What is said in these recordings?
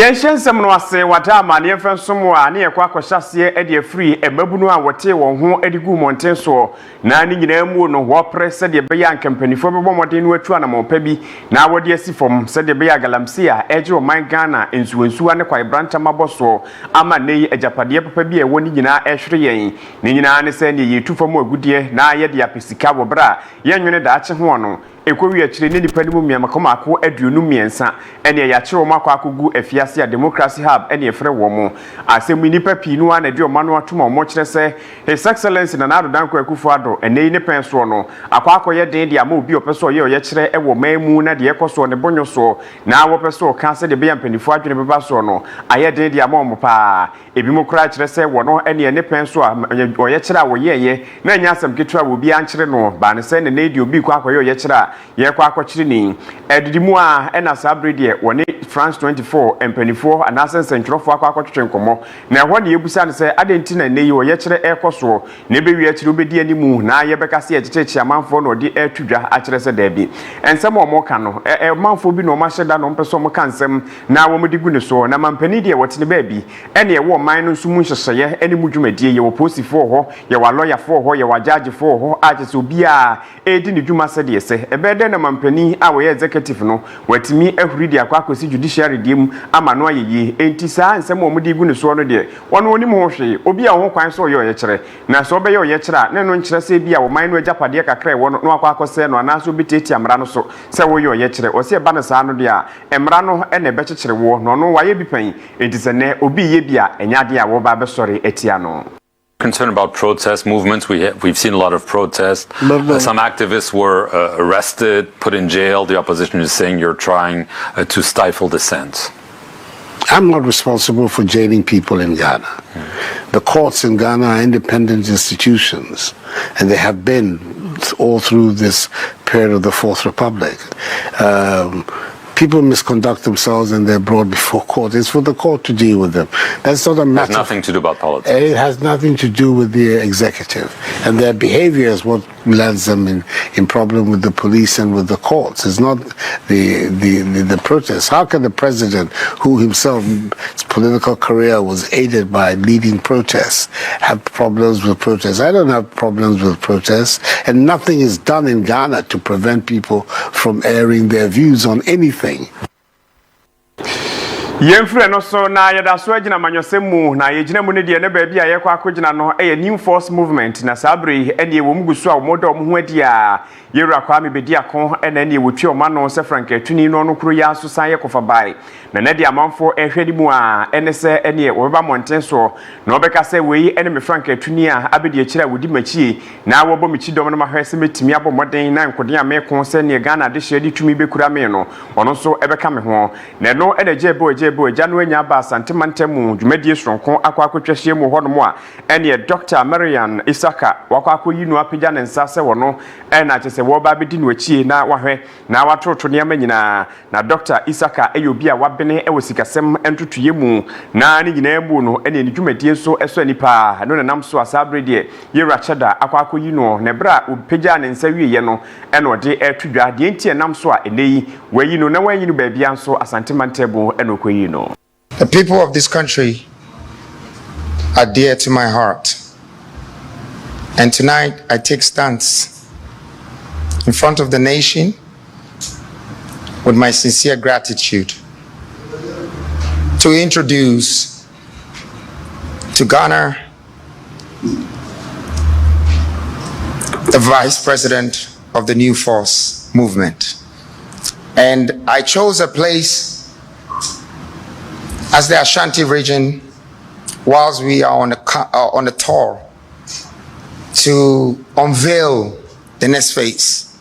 Yenshen semno ase wadama ne yemfa nsomo a ne yekwa akohyase e de free emabunu a wote won ho edigu monten so na ni nyina mu no wo press de be ya nkampanifo bebo modern no atu na mopa bi na wode asifom se de be ya galamsi a eje o man Ghana ensuwensuwa ne kwa branta maboso ama nei ajapade papa bi e woni nyina ehwere yen ni nyina ne se ne yetufom agudie na ye de apesika wo bra yenwene da ache ho no ekowi akire ne nipa nimu miamakoma aduonu miensa ene ya kire wo makwa akogu afiase a democracy hub ene efre wo mo asemu nipa pinu a na de o mano atoma o mo kire se his excellency na nado danko akufo ado ene ne penso no akwa akoye den de ama obi opeso ye o ye kire e wo mamu na de ekoso ne bonyo so na wo peso ka se de be yampanifo adwene beba so no aye den de ama o mo pa ebi mo kura kire se wo no ene ne penso a o ye kire a wo ye na nya asem ketua wo bi ankire no ba ne se ne de obi kwa akoye o ye kire ye kwa akwachiri ni edidimu a ena sabrede woni France 24 empanifo anasen sentrofo akwatwetwe nkomo na ho ne yebusa ne se adenti na neyi wo ye kire ekoso ne be wi akire obedi animu na ye bekase ye cheche amanfo no de atudwa akire se da bi ensem omo ka no manfo bi no ma hyeda no mpeso mo kansem na wo modi gu ne so na mampani de wote ne ba bi ene ye wo man no nsumu hyehyeye ene mu dwumadie ye wo posifo ho ye wa lawyer fo ho ye wa judge fo ho akise obi a edi ne dwuma se de se ebede na mampani a wo ye executive no watimi ahuri de akwakosi judiciary dim ama no ayeye enti saa nsem o mudi gu ne so no de wono oni mo hwe obi a ho kwan so ye kire na so be ye kire na no nkire se bi a wo man no agapade kakra wono no akwakose no anaso bi teti amra no so se wo ye kire o se ba na saa no de a emra no ene be kekere wo no no waye bi pan enti se ne obi ye bi a enyade a wo ba be sori etia no. Concern about protest movements. We've seen a lot of protests. Some activists were arrested, put in jail. The opposition is saying you're trying to stifle dissent. I'm not responsible for jailing people in Ghana. The courts in Ghana are independent institutions, and they have been all through this period of the Fourth Republic. People misconduct themselves and they're brought before court. It's for the court to deal with them. That's not a matter. It has nothing to do about politics. It has nothing to do with the executive. And their behavior is what lands them in problem with the police and with the courts. It's not the protests. How can the president, who himself, his political career was aided by leading protests, have problems with protests? I don't have problems with protests. And nothing is done in Ghana to prevent people from airing their views on anything. Yemfre no so na yeda so agina manyosemu na yegina mu ne de ne ba bia ye kwa akogina no new force movement na sabre ene wo mugusu a modo mo ho adi a yewura kwa me bedi akon ene ne wotwe o ma no se frank atuni no no kuro ya so san ye kofa bai na ne de amanfo ehwedi mu a ene se ene wo ba monten so na obeka se wei ene me frank atuni a abedi akira wodi machi na wo bo michi dom no ma hwese metimi abo moden na nkode a me kon se ne Ghana de hye di tumi bekura me no ono so ebeka me ho na no ene jebo janu enya ba santemantemu dwumadie sonko akwakotwehye mu ho no mo a ene Dr. Marian Isaka wakwakoyi no apagya ne nsa se wono ena chese wo ba bedi no achi na wahwe na watoto ne amanyina na Dr. Isaka eyobi a wabene ewosikasem entotoye mu na ne nyina mu no ene ni dwumadie so eso nipa no nam so asabre de yewra cheda akwakoyi no ne bra opagya ne nsa wiye no ene ode etudwa de entie nam so a eneyi wayi no na wayi no ba bia so asantemantemu ene okoyi no. The people of this country are dear to my heart. And tonight I take stance in front of the nation with my sincere gratitude to introduce to Ghana the Vice President of the New Force Movement. And I chose a place as the Ashanti region, whilst we are on a tour to unveil the next phase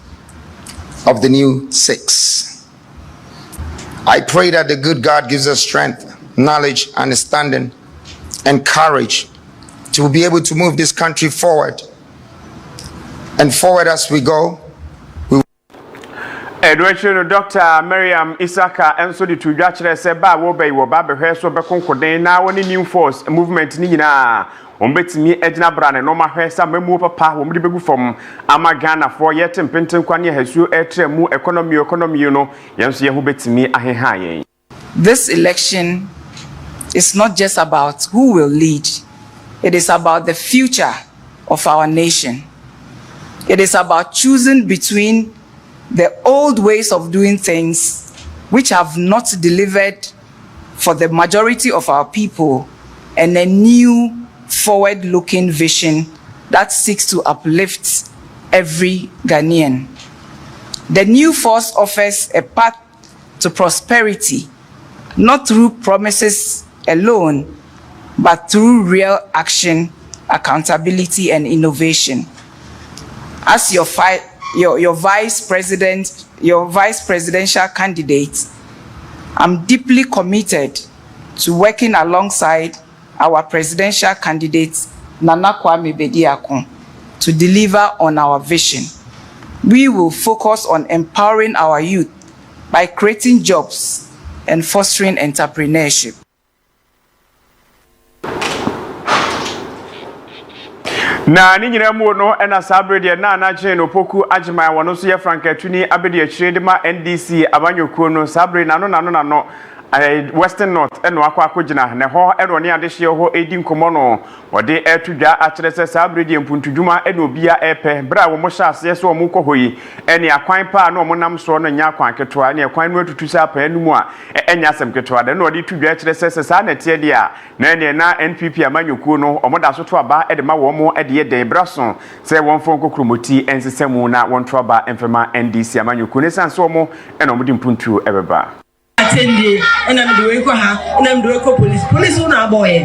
of the new six. I pray that the good God gives us strength, knowledge, understanding, and courage to be able to move this country forward. And forward as we go, Edward Dr. Mariam Isaka enso di tudwa kire se ba wo bai wo ba behwe so be konkoden na woni new force movement ni nyina ombetimi agina brane no ma hwe sa mamu papa wo mde begu fom ama Ghana for yete mpenten kwane hasuo etremu economy no yenso ye ho betimi aheha yen This election is not just about who will lead, it is about the future of our nation. It is about choosing between the old ways of doing things, which have not delivered for the majority of our people, and a new forward-looking vision that seeks to uplift every Ghanaian. The new force offers a path to prosperity, not through promises alone, but through real action, accountability, and innovation. As your vice presidential candidate, I'm deeply committed to working alongside our presidential candidate, Nana Kwame Bediako, to deliver on our vision. We will focus on empowering our youth by creating jobs and fostering entrepreneurship. Na ni nyina mu no na sabre de na anaje no poku agema wono so ye frankatuni abedi akire de ma NDC abanyokuo no sabre na no Western North eno akwa na ho eno ne adehye ho edi nkomo no wode etudwa akire se sabre de mpuntudwuma eno obia epe bra wo mo hyase so mo kohoyi ene akwan pa na mo nam so no nya akwan ketoa ne akwan no atutu sa pa enu mu a enya asem ketoa de no wode tudwa akire se sa na tie de a na ne na NPP amanyokuo no omoda so to aba ede ma wo mo ede ye de braso se won fon kokromoti ensesemu na won to aba emfema NDC amanyokuo ne san so mo eno mo di mpuntu ebeba attendee and I'm doing and I'm doing police on our boy.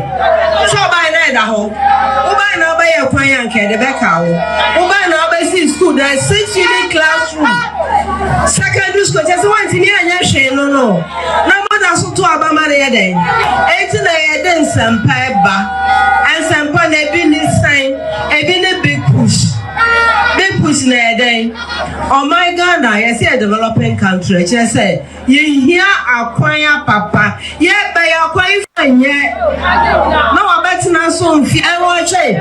So by night, I hope. Oh, by now, by a quiet the back out. Oh, by now, by school, there's 6 unit classroom. Secondary school, just one thing, and no. No matter so to Abama, then 18 then some peba and some pan a sign, a big push. Big push na day. Oh my God, I see a developing country. Just say, you hear acquire papa. Yeah, by acquire fine. Yeah. No, I bet not soon. I watch it.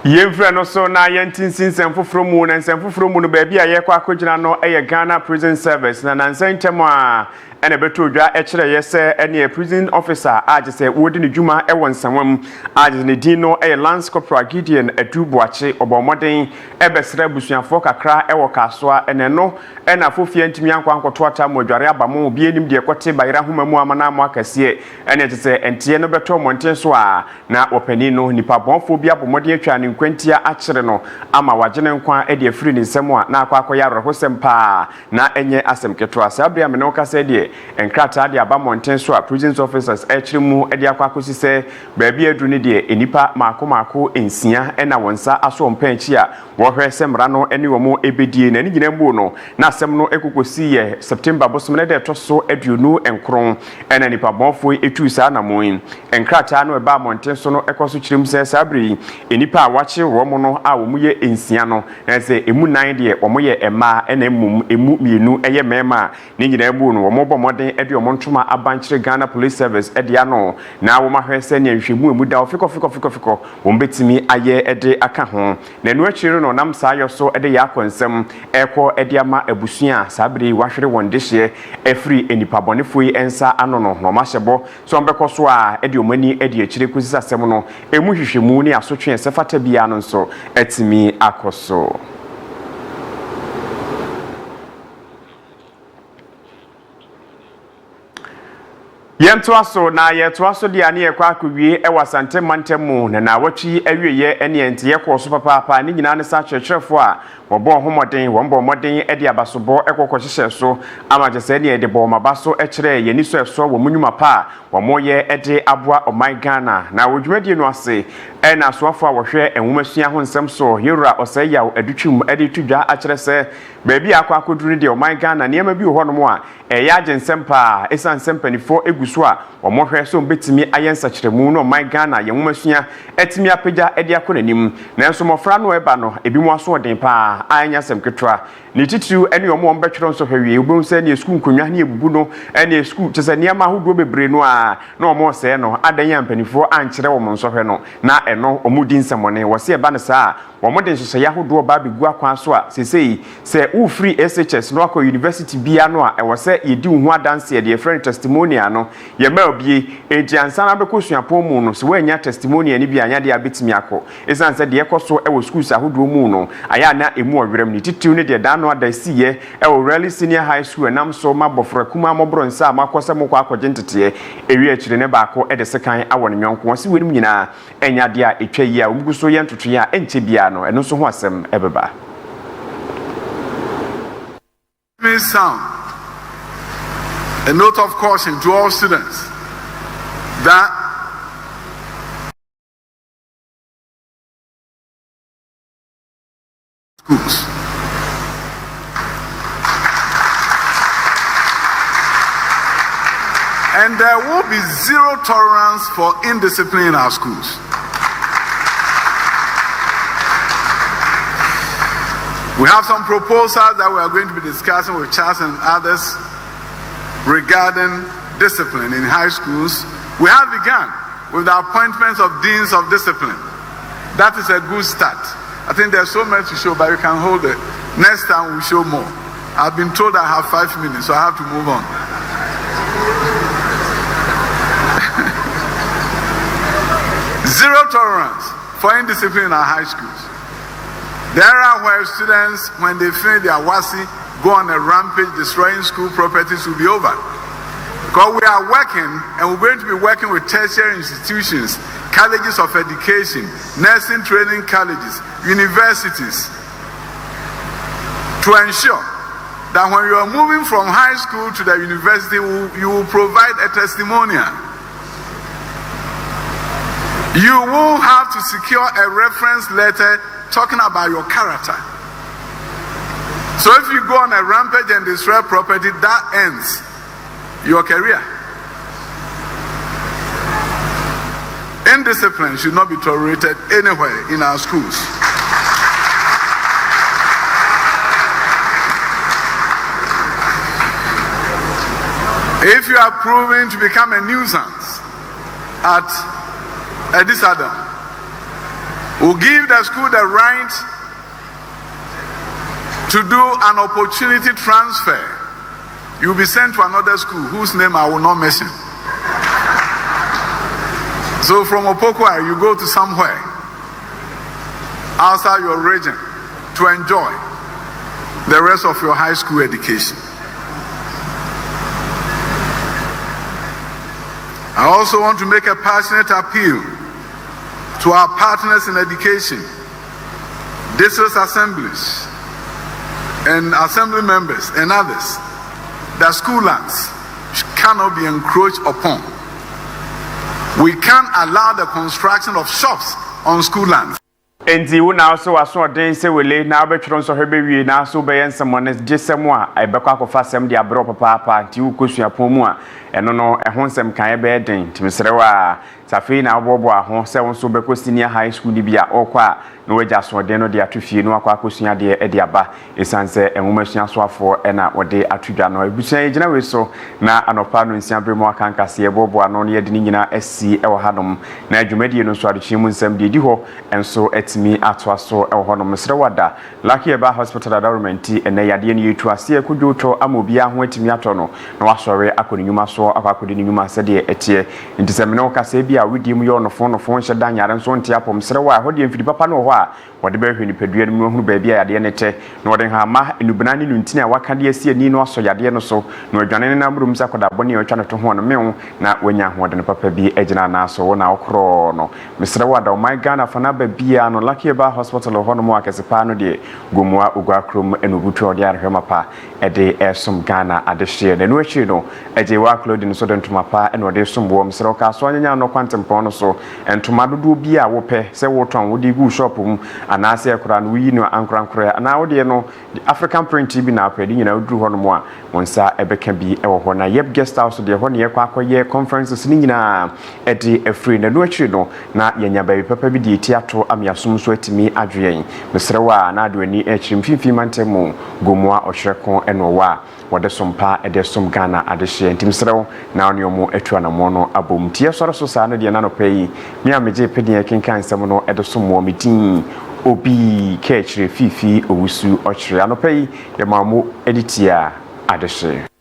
Yemfra no so na yentinsin semfofro mu na semfofro mu no ba bia ye kwa akogina no Ghana Prison Service na nansan temo a ene beto dwa ekire yese ene prison officer age se wodi ne dwuma won sanwam age ne din no Lance Corporal Gideon Adubuache obomoden ebesra busuafo kakra wo kasoa ene no ena fofie ntimi ankwa ankoto ata modware abamo obi enim de ekote bayira homa mu amana mu akase ene tese entie no beto monten so a na opani no nipa bonfo bi abomoden atwa ne nkwantia akire no ama wagene nkwa ede afiri ne nsem a na akwa akoya rohosem pa na enye asem keto asabria me no kase de enkrata de aba monten so a prisons officers akire mu ede akwa akosi se baabi adu ne de enipa maako ensia ena wonsa aso mpanchi a wo hwe semra no ene wo mo ebedie na ni gina mbu no na asem no ekokosi ye September bosomne de toso aduonu enkron ena nipa bonfo etu sa na moin enkrata no eba monten so no ekoso kirem se sabri enipa wache wo mo no a wo mu ye ensia no na se emu nan de wo mo ye ema ena emu mienu eye mema ni gina mbu no wo mo bomoden ede wo ntoma abankire Ghana Police Service ede ano na wo mahwe se ne nhwemu emu da ofiko wo betimi aye ede aka ho na enu akire no nam sa ayoso ede ya konsem eko ede ama abusua sabri wahwere wondehye efri enipa bonefo yi ensa ano no no mahyebo so mbekoso a ede omani ede akire kusisa sem no emu hwehwemu ne asotwe sefata bia no nso etimi akoso. Yentoaso na yetoaso de ane ekwa akwie ewasante mantemu na watwi awieye ene ente yekoso papa ni nyina ne sa kyerkyerefo a wobo homoden wombo moden ede abasobo ekokohyehyɛ so amagese ne ede bo mabaso ekire yeni so eso wo munyuma pa womoye ede aboa oman Ghana na wodwumadi no ase ena asoafo a wohwe enwomasua ho nsem so yewura osayaw adutwum ede tudwa akire se baabi akwa akoduru de oman Ghana niema bi ho no mo a eya agensem pa esan sempanifo eguso so a omohwe so betimi ayensa kyeremu no my Ghana ye nwomasua etimi apagya ede akonanim na enso mofra no eba no ebi mo aso den pa anya sem ketwa ni titiru ene omo mbetwero nso hwewe obo se ne school nkonwa ne ebubu no ene school kyese niam ahodo bebre no a na omo se no adan ampanifo ankyere wo nso hwe no na eno omudi nsemone wo se eba ne saa wo de nhyehyɛ yahodo ba begu akwan so a sesei se u free SHS no akọ university bia no a ewo se yedi hu adanse de friend testimonial no ye ma obie ejiansa na bekosuapon mu no se wanya testimonial ni bia anya de abetimi akọ esan se de ekoso ewo schools ahodo mu no aya na emu owerem ni titiw ne de da no adasiye ewo Rally Senior High School nam so mabofra kuma mobro nsa makose mokọ akọje ntete ewi akire ne ba akọ ede sekan awon nyonko won se wenim nyina enya de a etwa yi a umguso ye ntoto ya enche bia no eno so ho asem ebeba sound a note of caution to all students that schools and there will be zero tolerance for indiscipline in our schools. We have some proposals that we are going to be discussing with Charles and others regarding discipline in high schools. We have begun with the appointments of deans of discipline. That is a good start. I think there's so much to show, but we can hold it. Next time we'll show more. I've been told I have 5 minutes, so I have to move on. Zero tolerance for indiscipline in our high schools. There are where students, when they finish their WASI, go on a rampage destroying school properties will be over. Because we are working, and we're going to be working with tertiary institutions, colleges of education, nursing training colleges, universities, to ensure that when you are moving from high school to the university, you will provide a testimonial. You will have to secure a reference letter talking about your character. So if you go on a rampage and destroy property, that ends your career. Indiscipline should not be tolerated anywhere in our schools. If you are proven to become a nuisance at a disadvantage, will give the school the right to do an opportunity transfer. You will be sent to another school whose name I will not mention. So from Opokwai, you go to somewhere outside your region to enjoy the rest of your high school education. I also want to make a passionate appeal to our partners in education, district assemblies, and assembly members and others, that school lands cannot be encroached upon. We can't allow the construction of shops on school lands. Enti wo na so aso den se wele na obetwero nso hebe wie na so be yensemone jesemu a ebekwa akofa sem de abro papa nti wo kosuapon mu a eno no ehon sem kan ebe den timisrewa safi na obobo aho se won so beko senior high school ni bia okwa na waja so den no de atofie no akwa kosua de e de aba esanse enwomasua so afo na wode atudwa no ebusia yegina we so na anopa no nsia bremo akankase ebobo ano no ye de nyina asi e wo hadom na adwumadie no so adechimu nsem de di ho enso etimi atwaso e wo hono mesrewada lucky eba hospital government ene yade ne yetu ase akudwoto amobia ho etimi ato no na wasore akoninyuma so akakodi nyuma sede etie ntisemene okase bia widim yo no fon hyeda nyare nso ntia pom srewa ho de mfidi papa no ho a wode be hwe ni padua no hunu ba bia yade ne te na wode ha ma enubana ni ntina waka de asi ani no aso yade no so na odwane na mbrum sa koda bone otwa no to ho no mewo na wanya ho de papa bi agina na so wo na okro no mesrewa da my Ghana fana ba bia no lucky eba hospital ho no mo akese pa no de gomua ugwa krom enubutu ode arhwe mapa ede esum Ghana adehye na no achi no eje wa clothing so de ntoma pa eno de sum bo mesrewa ka so anya no kwanta kwantempon no so entoma dodo bi a wope se woton wodi gu shop mu anase ekura no yi no ankrankra ana wode no African print bi na apedi nyina oduru ho no mo a wonsa ebeka bi ewo ho na yep guest house de ho ne yekwa akoye conferences ni nyina edi afri na no akiri no na yenya ba bi papa bi de tiato amiasom so atimi adwen mesrewa na adwani akiri mfimfi mantemu gomoa ohwereko eno wa wode sompa ede som Ghana adehye ntimsrew na onyomo atwa na mo no abom tie soro so sa na de na no pay mi ameje pedie kenkan sem no ede som mo metin obi kechire fifi owusu ochire anopay ye mamu editia adehye